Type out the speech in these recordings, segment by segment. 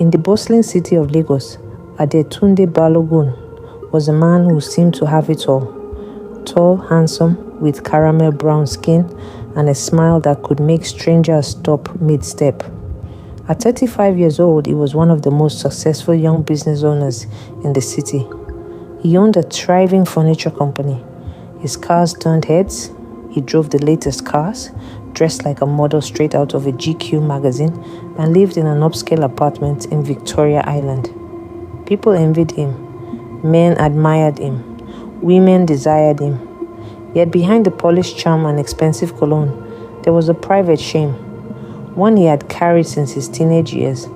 In the bustling city of Lagos, Adetunde Balogun was a man who seemed to have it all. Tall, handsome, with caramel brown skin and a smile that could make strangers stop mid-step. At 35 years old, he was one of the most successful young business owners in the city. He owned a thriving furniture company. His cars turned heads. He drove the latest cars, dressed like a model straight out of a GQ magazine, and lived in an upscale apartment in Victoria Island. People envied him. Men admired him. Women desired him. Yet behind the polished charm and expensive cologne, there was a private shame, one he had carried since his teenage years.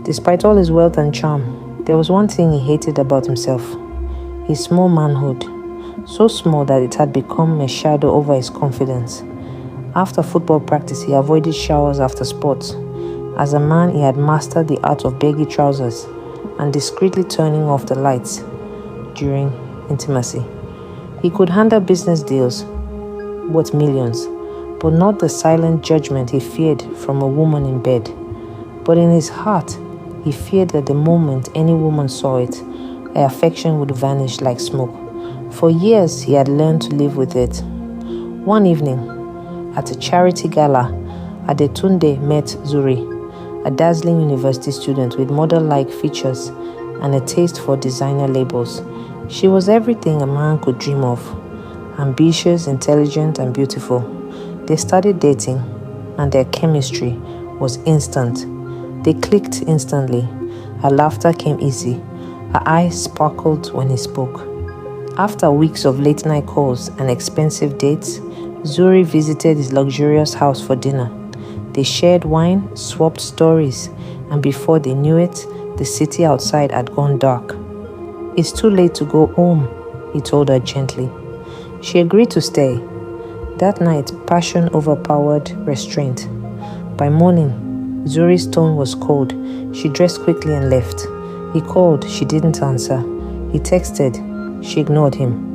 Despite all his wealth and charm, there was one thing he hated about himself: his small manhood, so small that it had become a shadow over his confidence. After football practice, he avoided showers after sports. As a man, he had mastered the art of baggy trousers and discreetly turning off the lights during intimacy. He could handle business deals worth millions, but not the silent judgment he feared from a woman in bed. But in his heart, he feared that the moment any woman saw it, her affection would vanish like smoke. For years, he had learned to live with it. One evening, at a charity gala, Adetunde met Zuri, a dazzling university student with model-like features and a taste for designer labels. She was everything a man could dream of: ambitious, intelligent, and beautiful. They started dating, and their chemistry was instant. They clicked instantly. Her laughter came easy. Her eyes sparkled when he spoke. After weeks of late-night calls and expensive dates, Zuri visited his luxurious house for dinner. They shared wine, swapped stories, and before they knew it, the city outside had gone dark. "It's too late to go home," he told her gently. She agreed to stay. That night, passion overpowered restraint. By morning, Zuri's tone was cold. She dressed quickly and left. He called, she didn't answer. He texted, she ignored him.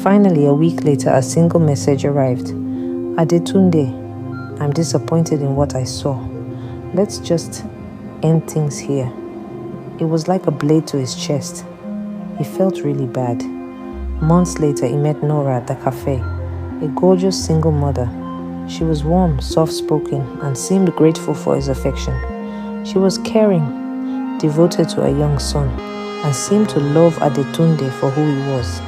Finally, a week later, a single message arrived. "Adetunde, I'm disappointed in what I saw. Let's just end things here." It was like a blade to his chest. He felt really bad. Months later, he met Nora at the cafe, a gorgeous single mother. She was warm, soft-spoken, and seemed grateful for his affection. She was caring, devoted to her young son, and seemed to love Adetunde for who he was.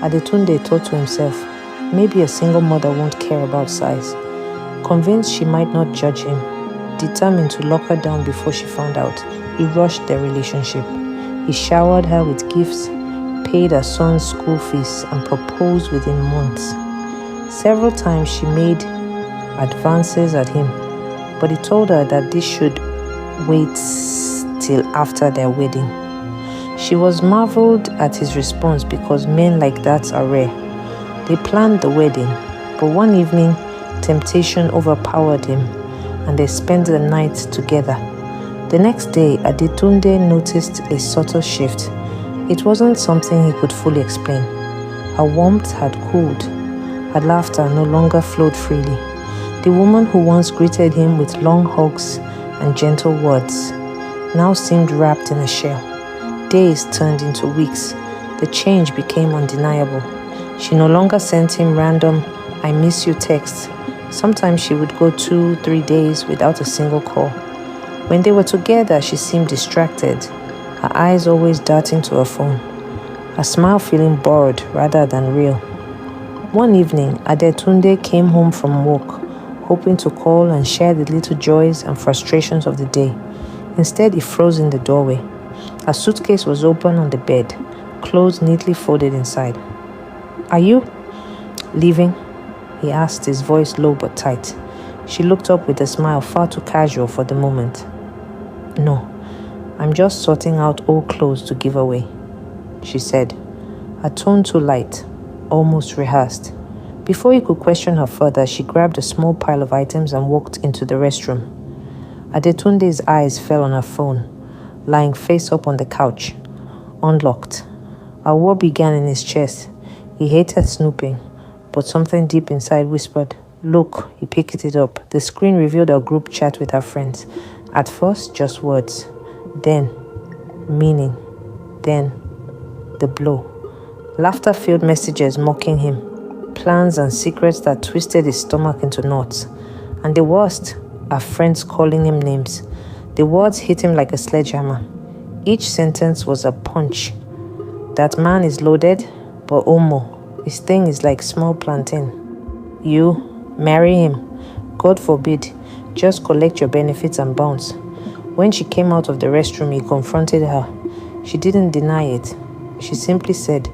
Adetunde thought to himself, maybe a single mother won't care about size. Convinced she might not judge him, determined to lock her down before she found out, he rushed their relationship. He showered her with gifts, paid her son's school fees, and proposed within months. Several times she made advances at him, but he told her that this should wait till after their wedding. She was marveled at his response because men like that are rare. They planned the wedding, but one evening, temptation overpowered him, and they spent the night together. The next day, Adetunde noticed a subtle shift. It wasn't something he could fully explain. Her warmth had cooled. Her laughter no longer flowed freely. The woman who once greeted him with long hugs and gentle words now seemed wrapped in a shell. Days turned into weeks. The change became undeniable. She no longer sent him random "I miss you" texts. Sometimes she would go 2-3 days without a single call. When they were together, she seemed distracted, her eyes always darting to her phone, her smile feeling borrowed rather than real. One evening, Adetunde came home from work, hoping to call and share the little joys and frustrations of the day. Instead, he froze in the doorway. Her suitcase was open on the bed, clothes neatly folded inside. "Are you leaving?" he asked, his voice low but tight. She looked up with a smile far too casual for the moment. "No, I'm just sorting out old clothes to give away," she said, her tone too light, almost rehearsed. Before he could question her further, she grabbed a small pile of items and walked into the restroom. Adetunde's eyes fell on her phone, lying face up on the couch, unlocked. A war began in his chest. He hated snooping, but something deep inside whispered, "Look." He picked it up. The screen revealed a group chat with her friends. At first, just words. Then, meaning. Then, the blow. Laughter-filled messages mocking him, plans and secrets that twisted his stomach into knots. And the worst, our friends calling him names. The words hit him like a sledgehammer. Each sentence was a punch. That man is loaded, but Omo, his thing is like small plantain. You, marry him. God forbid, just collect your benefits and bounce. When she came out of the restroom, he confronted her. She didn't deny it. She simply said,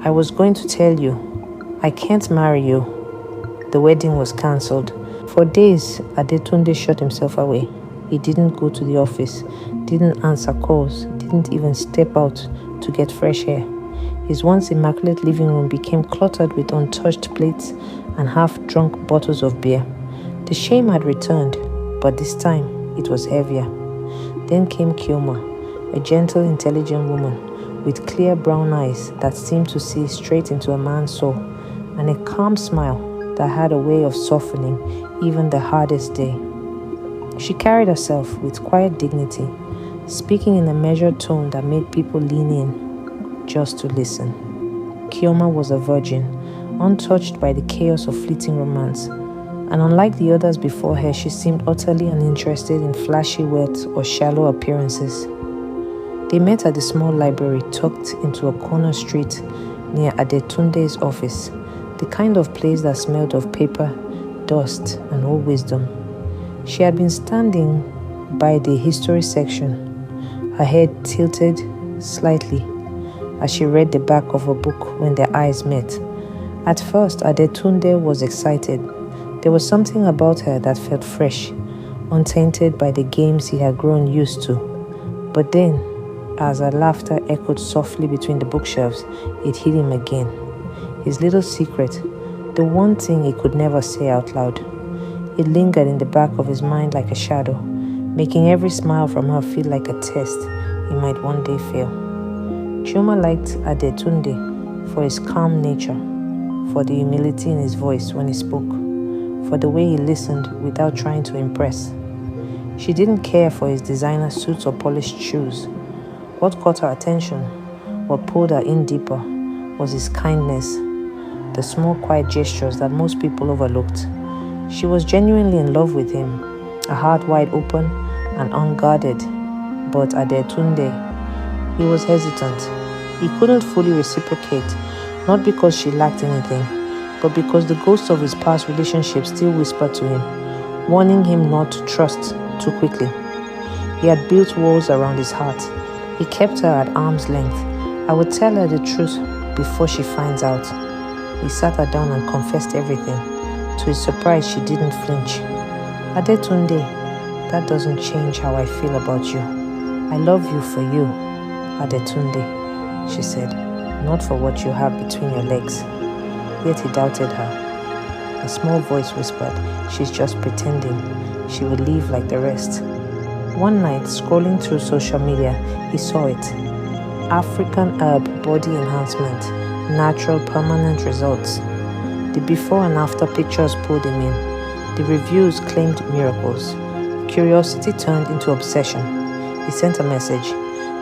I was going to tell you, I can't marry you. The wedding was cancelled. For days, Adetunde shut himself away. He didn't go to the office, didn't answer calls, didn't even step out to get fresh air. His once immaculate living room became cluttered with untouched plates and half-drunk bottles of beer. The shame had returned, but this time it was heavier. Then came Chioma, a gentle, intelligent woman with clear brown eyes that seemed to see straight into a man's soul, and a calm smile that had a way of softening even the hardest day. She carried herself with quiet dignity, speaking in a measured tone that made people lean in just to listen. Chioma was a virgin, untouched by the chaos of fleeting romance, and unlike the others before her, she seemed utterly uninterested in flashy wealth or shallow appearances. They met at the small library tucked into a corner street near Adetunde's office, the kind of place that smelled of paper, dust, and old wisdom. She had been standing by the history section, her head tilted slightly as she read the back of a book when their eyes met. At first, Adetunde was excited. There was something about her that felt fresh, untainted by the games he had grown used to. But then, as her laughter echoed softly between the bookshelves, it hit him again. His little secret, the one thing he could never say out loud. It lingered in the back of his mind like a shadow, making every smile from her feel like a test he might one day fail. Chioma liked Adetunde for his calm nature, for the humility in his voice when he spoke, for the way he listened without trying to impress. She didn't care for his designer suits or polished shoes. What caught her attention, what pulled her in deeper, was his kindness, the small quiet gestures that most people overlooked. She was genuinely in love with him, a heart wide open and unguarded. But Adetunde, he was hesitant. He couldn't fully reciprocate, not because she lacked anything, but because the ghosts of his past relationships still whispered to him, warning him not to trust too quickly. He had built walls around his heart. He kept her at arm's length. I would tell her the truth before she finds out. He sat her down and confessed everything. To his surprise, she didn't flinch. Adetunde, that doesn't change how I feel about you. I love you for you, Adetunde, she said, not for what you have between your legs. Yet he doubted her. A small voice whispered, she's just pretending. She will leave like the rest. One night, scrolling through social media, he saw it. African herb body enhancement, natural permanent results. The before and after pictures pulled him in. The reviews claimed miracles. Curiosity turned into obsession. He sent a message.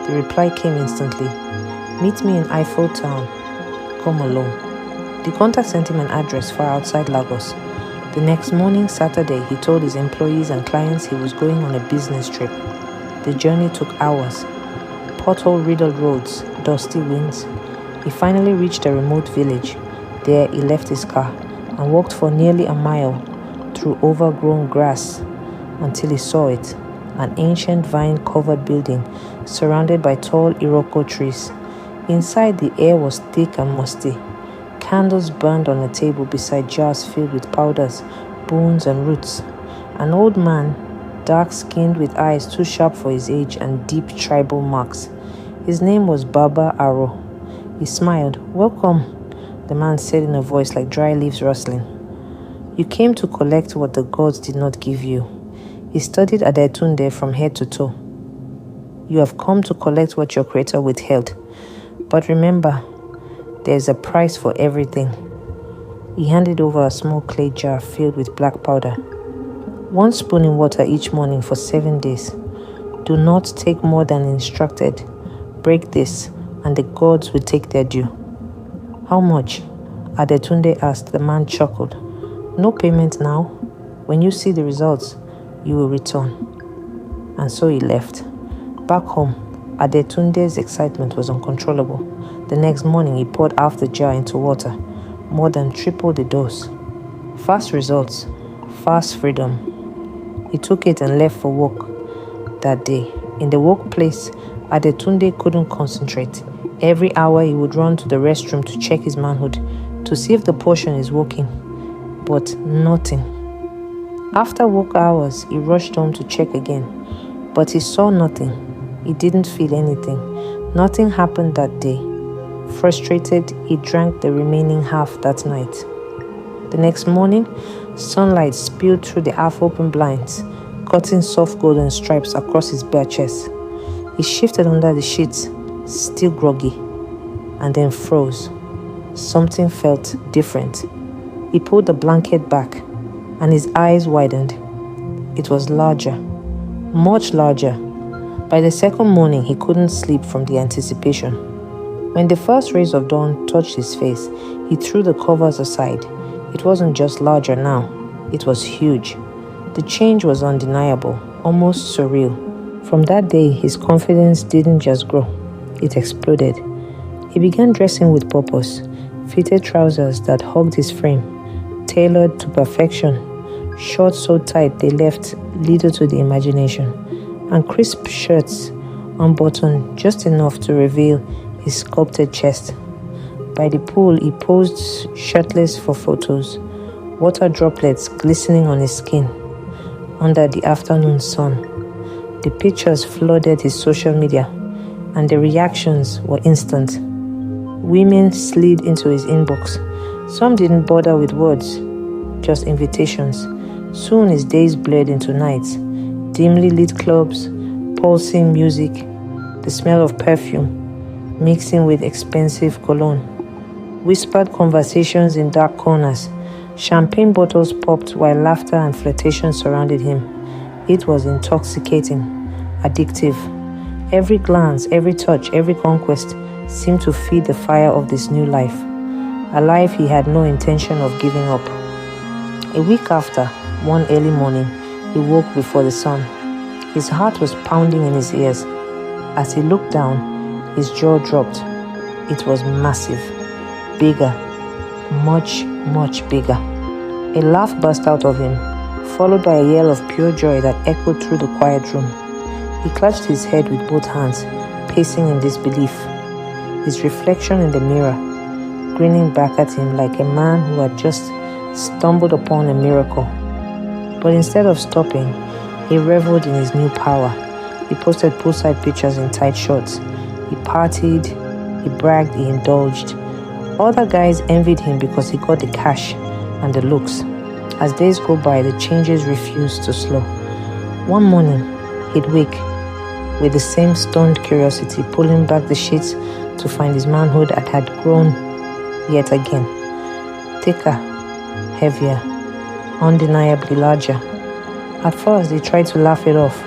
The reply came instantly. Meet me in Eiffel Town. Come alone. The contact sent him an address far outside Lagos. The next morning, Saturday, he told his employees and clients he was going on a business trip. The journey took hours. Pothole-riddled roads, dusty winds. He finally reached a remote village. There, he left his car and walked for nearly a mile through overgrown grass until he saw it, an ancient vine-covered building surrounded by tall Iroko trees. Inside, the air was thick and musty. Candles burned on a table beside jars filled with powders, bones, and roots. An old man, dark-skinned with eyes too sharp for his age and deep tribal marks. His name was Baba Aro. He smiled. "Welcome," the man said in a voice like dry leaves rustling. "You came to collect what the gods did not give you." He studied Adetunde from head to toe. "You have come to collect what your creator withheld. But remember, there is a price for everything." He handed over a small clay jar filled with black powder. "1 spoon in water each morning for 7 days. Do not take more than instructed. Break this, and the gods will take their due. How much? Adetunde asked. The man chuckled. No payment now. When you see the results, you will return. And so he left. Back home, Adetunde's excitement was uncontrollable. The next morning, he poured half the jar into water, more than triple the dose. Fast results, fast freedom. He took it and left for work that day. In the workplace, Adetunde couldn't concentrate. Every hour he would run to the restroom to check his manhood, to see if the potion is working. But nothing. After work hours, he rushed home to check again. But he saw nothing. He didn't feel anything. Nothing happened that day. Frustrated, he drank the remaining half that night. The next morning, sunlight spilled through the half-open blinds, cutting soft golden stripes across his bare chest. He shifted under the sheets, still groggy, and then froze. Something felt different. He pulled the blanket back, and his eyes widened. It was larger, much larger. By the second morning, he couldn't sleep from the anticipation. When the first rays of dawn touched his face, he threw the covers aside. It wasn't just larger now, it was huge. The change was undeniable, almost surreal. From that day, his confidence didn't just grow, it exploded. He began dressing with purpose, fitted trousers that hugged his frame, tailored to perfection, shorts so tight they left little to the imagination, and crisp shirts unbuttoned just enough to reveal his sculpted chest. By the pool, he posed shirtless for photos, water droplets glistening on his skin under the afternoon sun. The pictures flooded his social media, and the reactions were instant. Women slid into his inbox. Some didn't bother with words, just invitations. Soon his days blurred into nights, dimly lit clubs, pulsing music, the smell of perfume mixing with expensive cologne, whispered conversations in dark corners, champagne bottles popped while laughter and flirtation surrounded him. It was intoxicating, addictive. Every glance, every touch, every conquest seemed to feed the fire of this new life, a life he had no intention of giving up. A week after, one early morning, he woke before the sun. His heart was pounding in his ears. As he looked down, his jaw dropped. It was massive, bigger, much, much bigger. A laugh burst out of him, followed by a yell of pure joy that echoed through the quiet room. He clutched his head with both hands, pacing in disbelief. His reflection in the mirror, grinning back at him like a man who had just stumbled upon a miracle. But instead of stopping, he reveled in his new power. He posted poolside pictures in tight shorts. He partied, he bragged, he indulged. Other guys envied him because he got the cash and the looks. As days go by, the changes refused to slow. One morning, he'd wake with the same stunned curiosity, pulling back the sheets to find his manhood had grown yet again. Thicker, heavier, undeniably larger. At first, he tried to laugh it off.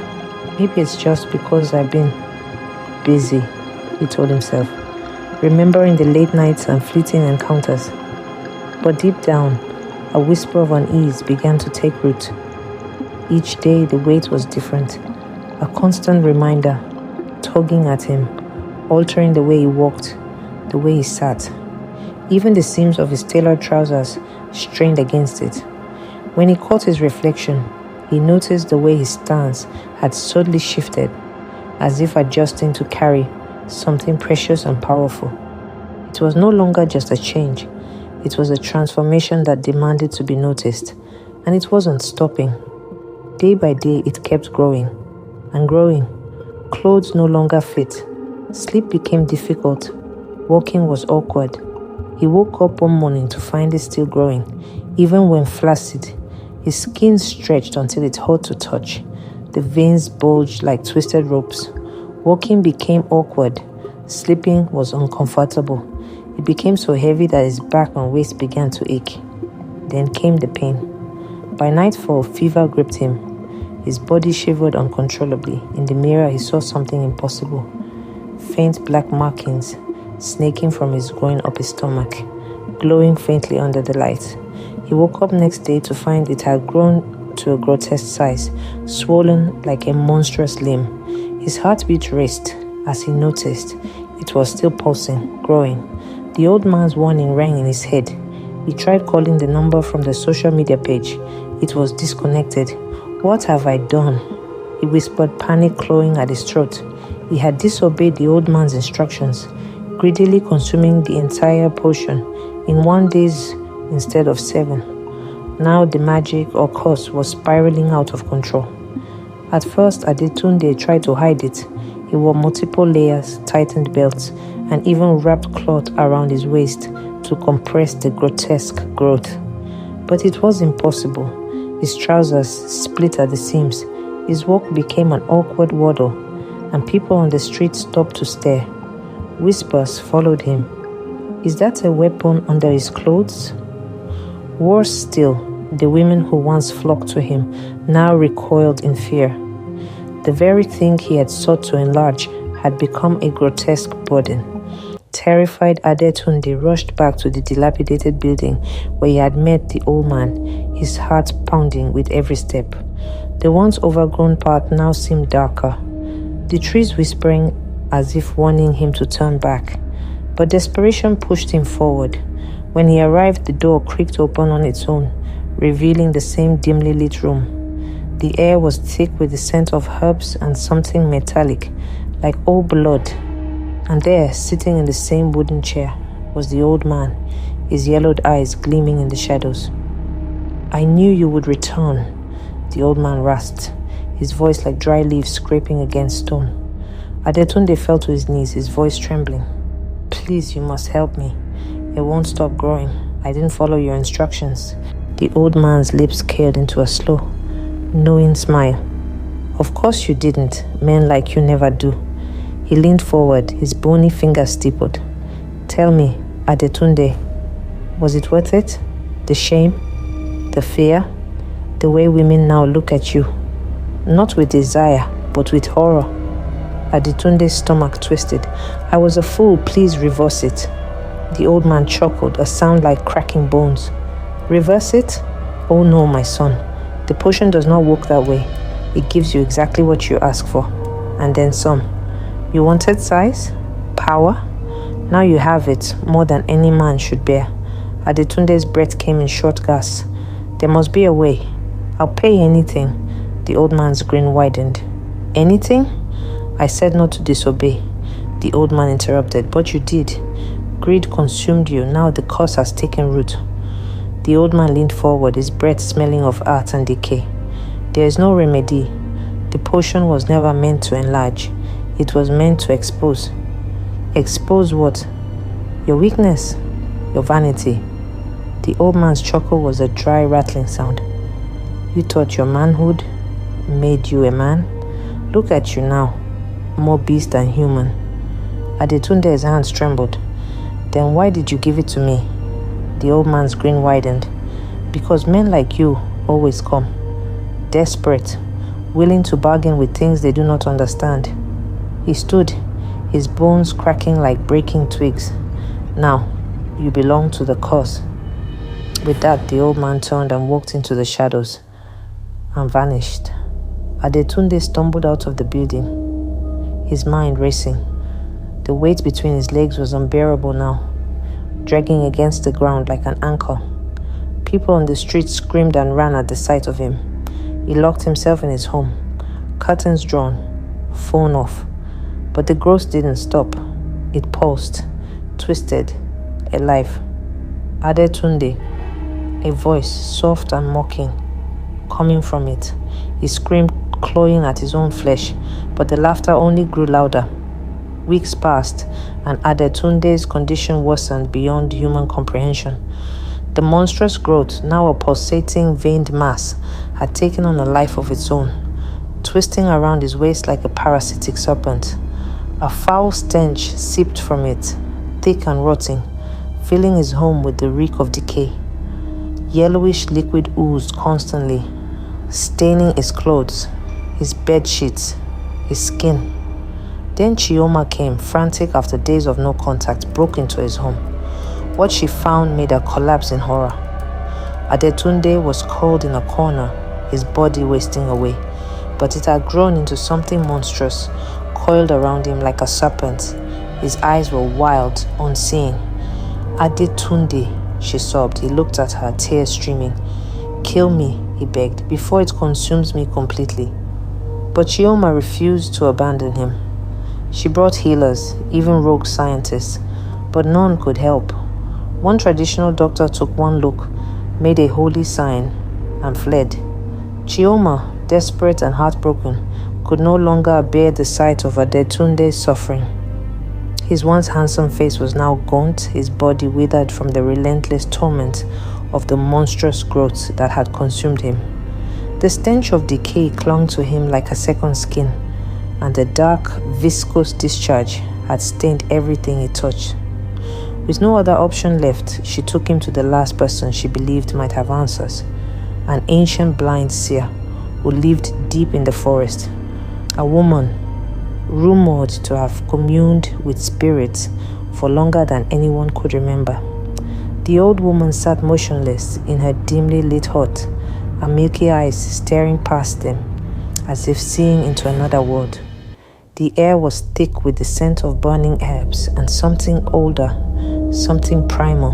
Maybe it's just because I've been busy, he told himself, remembering the late nights and fleeting encounters. But deep down, a whisper of unease began to take root. Each day, the weight was different, a constant reminder, tugging at him, altering the way he walked, the way he sat. Even the seams of his tailored trousers strained against it. When he caught his reflection, he noticed the way his stance had subtly shifted, as if adjusting to carry something precious and powerful. It was no longer just a change. It was a transformation that demanded to be noticed, and it wasn't stopping. Day by day, it kept growing and growing. Clothes no longer fit. Sleep became difficult. Walking was awkward. He woke up one morning to find it still growing, even when flaccid. His skin stretched until it hurt to touch. The veins bulged like twisted ropes. Walking became awkward. Sleeping was uncomfortable. It became so heavy that his back and waist began to ache. Then came the pain. By nightfall, fever gripped him. His body shivered uncontrollably. In the mirror, he saw something impossible. Faint black markings snaking from his groin up his stomach, glowing faintly under the light. He woke up next day to find it had grown to a grotesque size, swollen like a monstrous limb. His heartbeat raced as he noticed it was still pulsing, growing. The old man's warning rang in his head. He tried calling the number from the social media page. It was disconnected. What have I done? He whispered, panic clawing at his throat. He had disobeyed the old man's instructions, greedily consuming the entire potion in 1 day instead of 7. Now the magic or curse was spiraling out of control. At first, Adetunde tried to hide it. He wore multiple layers, tightened belts, and even wrapped cloth around his waist to compress the grotesque growth. But it was impossible. His trousers split at the seams. His walk became an awkward waddle, and people on the street stopped to stare. Whispers followed him. Is that a weapon under his clothes? Worse still, the women who once flocked to him now recoiled in fear. The very thing he had sought to enlarge had become a grotesque burden. Terrified, Adetunde rushed back to the dilapidated building where he had met the old man, his heart pounding with every step. The once overgrown path now seemed darker, the trees whispering as if warning him to turn back. But desperation pushed him forward. When he arrived, the door creaked open on its own, revealing the same dimly lit room. The air was thick with the scent of herbs and something metallic, like old blood. And there, sitting in the same wooden chair, was the old man, his yellowed eyes gleaming in the shadows. I knew you would return, the old man rasped, his voice like dry leaves scraping against stone. Adetunde fell to his knees, his voice trembling. Please, you must help me. It won't stop growing. I didn't follow your instructions. The old man's lips curled into a slow, knowing smile. Of course you didn't. Men like you never do. He leaned forward, his bony fingers stippled. Tell me, Adetunde, was it worth it? The shame? The fear? The way women now look at you? Not with desire, but with horror. Adetunde's stomach twisted. I was a fool, please reverse it. The old man chuckled, a sound like cracking bones. Reverse it? Oh no, my son. The potion does not work that way. It gives you exactly what you ask for, and then some. You wanted size? Power? Now you have it, more than any man should bear. Adetunde's breath came in short gasps. There must be a way. I'll pay anything. The old man's grin widened. Anything? I said not to disobey. The old man interrupted. But you did. Greed consumed you. Now the curse has taken root. The old man leaned forward, his breath smelling of earth and decay. There is no remedy. The potion was never meant to enlarge. It was meant to expose. Expose what? Your weakness. Your vanity. The old man's chuckle was a dry, rattling sound. You thought your manhood made you a man? Look at you now, more beast than human. Adetunde's hands trembled. Then why did you give it to me? The old man's grin widened. Because men like you always come. Desperate, willing to bargain with things they do not understand. He stood, his bones cracking like breaking twigs. Now, you belong to the cause. With that, the old man turned and walked into the shadows and vanished. Adetunde stumbled out of the building, his mind racing. The weight between his legs was unbearable now, dragging against the ground like an anchor. People on the street screamed and ran at the sight of him. He locked himself in his home, curtains drawn, phone off. But the growth didn't stop. It pulsed, twisted, alive. Adetunde, a voice, soft and mocking, coming from it. He screamed, clawing at his own flesh, but the laughter only grew louder. Weeks passed, and Adetunde's condition worsened beyond human comprehension. The monstrous growth, now a pulsating veined mass, had taken on a life of its own, twisting around his waist like a parasitic serpent. A foul stench seeped from it, thick and rotting, filling his home with the reek of decay. Yellowish liquid oozed constantly, staining his clothes, his bed sheets, his skin. Then Chioma came, frantic after days of no contact, broke into his home. What she found made her collapse in horror. Adetunde was curled in a corner, his body wasting away, but it had grown into something monstrous, coiled around him like a serpent. His eyes were wild, unseeing. Adetunde, she sobbed. He looked at her, tears streaming. Kill me, he begged, before it consumes me completely. But Chioma refused to abandon him. She brought healers, even rogue scientists, but none could help. One traditional doctor took one look, made a holy sign, and fled. Chioma, desperate and heartbroken, could no longer bear the sight of Adetunde's suffering. His once handsome face was now gaunt, his body withered from the relentless torment of the monstrous growths that had consumed him. The stench of decay clung to him like a second skin, and the dark, viscous discharge had stained everything he touched. With no other option left, she took him to the last person she believed might have answers, an ancient blind seer who lived deep in the forest, a woman rumored to have communed with spirits for longer than anyone could remember. The old woman sat motionless in her dimly lit hut, her milky eyes staring past them as if seeing into another world. The air was thick with the scent of burning herbs and something older, something primal.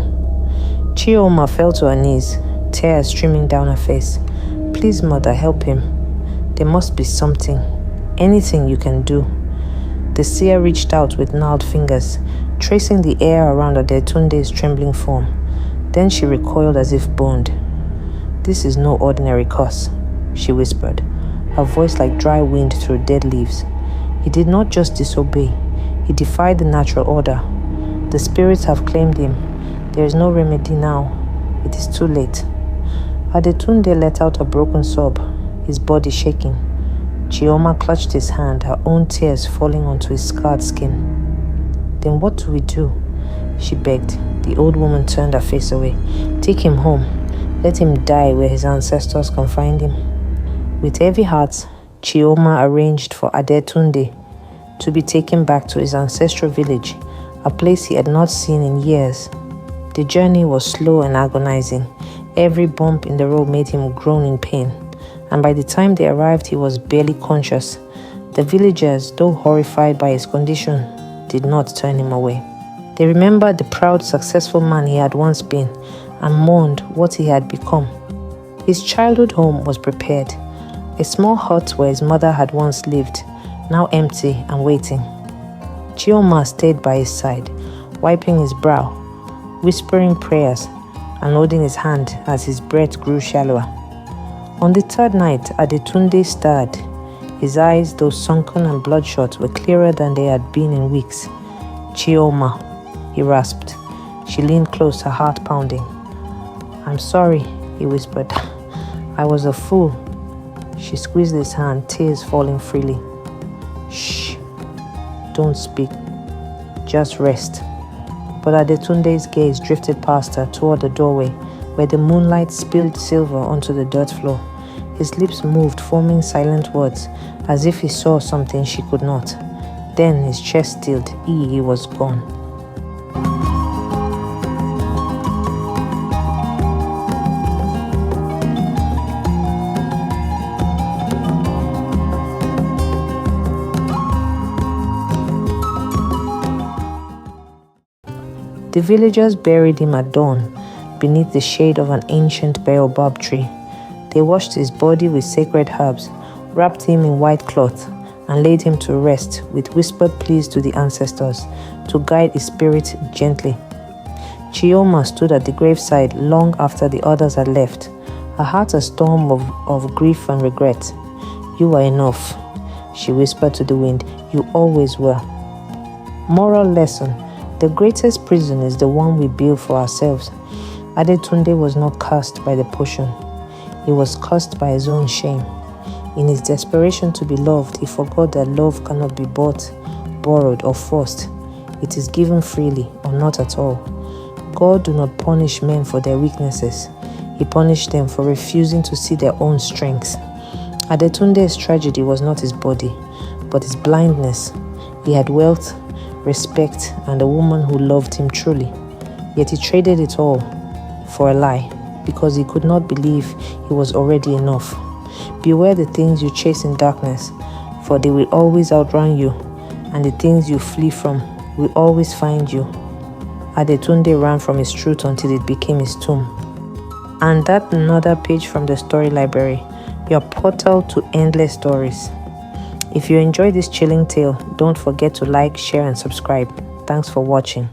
Chioma fell to her knees, tears streaming down her face. Please, mother, help him. There must be something, anything you can do. The seer reached out with gnarled fingers, tracing the air around Adetunde's trembling form. Then she recoiled as if boned. This is no ordinary curse, she whispered, her voice like dry wind through dead leaves. He did not just disobey, he defied the natural order. The spirits have claimed him. There is no remedy now. It is too late. Adetunde let out a broken sob, his body shaking. Chioma clutched his hand, her own tears falling onto his scarred skin. Then what do we do? She begged. The old woman turned her face away. Take him home. Let him die where his ancestors can find him. With heavy hearts, Chioma arranged for Adetunde to be taken back to his ancestral village, a place he had not seen in years. The journey was slow and agonizing. Every bump in the road made him groan in pain, and by the time they arrived, he was barely conscious. The villagers, though horrified by his condition, did not turn him away. They remembered the proud, successful man he had once been and mourned what he had become. His childhood home was prepared, a small hut where his mother had once lived, now empty and waiting. Chioma stayed by his side, wiping his brow, whispering prayers, and holding his hand as his breath grew shallower. On the third night, Adetunde stirred. His eyes, though sunken and bloodshot, were clearer than they had been in weeks. Chioma, he rasped. She leaned close, her heart pounding. I'm sorry, he whispered. I was a fool. She squeezed his hand, tears falling freely. Shh. Don't speak. Just rest. But Adetunde's gaze drifted past her toward the doorway, where the moonlight spilled silver onto the dirt floor. His lips moved, forming silent words, as if he saw something she could not. Then his chest stilled. He was gone. The villagers buried him at dawn beneath the shade of an ancient baobab tree. They washed his body with sacred herbs, wrapped him in white cloth, and laid him to rest with whispered pleas to the ancestors to guide his spirit gently. Chioma stood at the graveside long after the others had left, her heart a storm of grief and regret. You are enough, she whispered to the wind. You always were. Moral lesson. The greatest prison is the one we build for ourselves. Adetunde was not cursed by the potion. He was cursed by his own shame. In his desperation to be loved, he forgot that love cannot be bought, borrowed, or forced. It is given freely or not at all. God do not punish men for their weaknesses. He punished them for refusing to see their own strengths. Adetunde's tragedy was not his body, but his blindness. He had wealth, respect, and a woman who loved him truly. Yet he traded it all for a lie, because he could not believe he was already enough. Beware the things you chase in darkness, for they will always outrun you, and the things you flee from will always find you. Adetunde ran from his truth until it became his tomb. And that's another page from the story library, your portal to endless stories. If you enjoyed this chilling tale, don't forget to like, share, and subscribe. Thanks for watching.